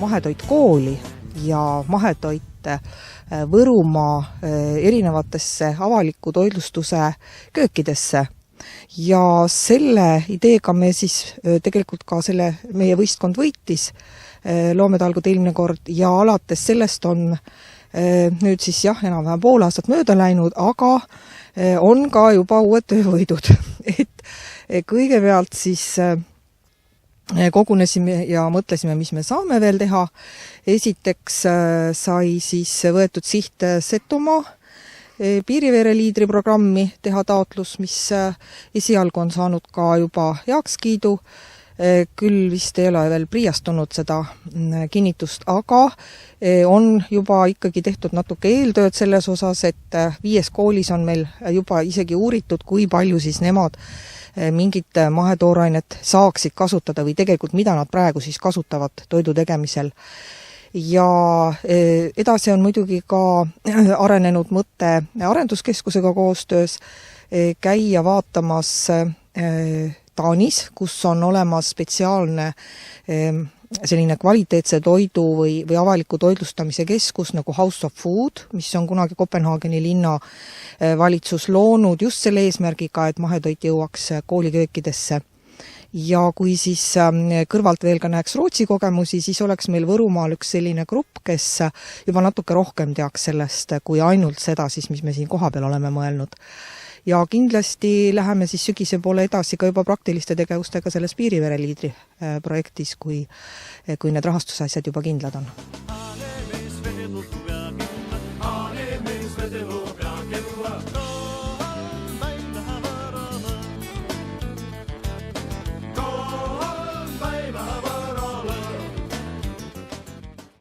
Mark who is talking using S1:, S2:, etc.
S1: mahetoit kooli ja mahetoit Võrumaa erinevatesse avaliku toitlustuse köökidesse. Ja selle ideega me siis tegelikult ka meie võistkond võitis Loometalgud eelmine kord ja alates sellest on nüüd siis enam-vähem pool aastat mööda läinud, aga on ka juba uued töövõidud. Et kõigepealt siis kogunesime ja mõtlesime, mis me saame veel teha. Esiteks sai siis võetud siht Setomaa Piiriveere liidri programmi teha taotlus, mis esialgu on saanud ka juba heakskiidu. Küll vist ei ole veel priastunud seda kinnitust, aga on juba ikkagi tehtud natuke eeltööd selles osas, et 5 koolis on meil juba isegi uuritud, kui palju siis nemad mingit mahetoorainet saaksid kasutada või tegelikult mida nad praegu siis kasutavad toidu tegemisel. Ja edasi on muidugi ka arenenud mõte arenduskeskusega koostöös käia vaatamas Taanis, kus on olemas spetsiaalne selline kvaliteetse toidu või avaliku toitlustamise keskus nagu House of Food, mis on kunagi Kopenhaageni linna valitsus loonud just selle eesmärgiga, et mahetoit jõuaks kooliköökidesse. Ja kui siis kõrvalt veel ka näeks Rootsi kogemusi, siis oleks meil Võrumaal üks selline grupp, kes juba natuke rohkem teaks sellest, kui ainult seda, siis, mis me siin kohapeal oleme mõelnud. Ja kindlasti läheme siis sügise poole edasi ka juba praktiliste tegevustega selles Piiriveere liidri projektis, kui need rahastusasjad juba kindlad on.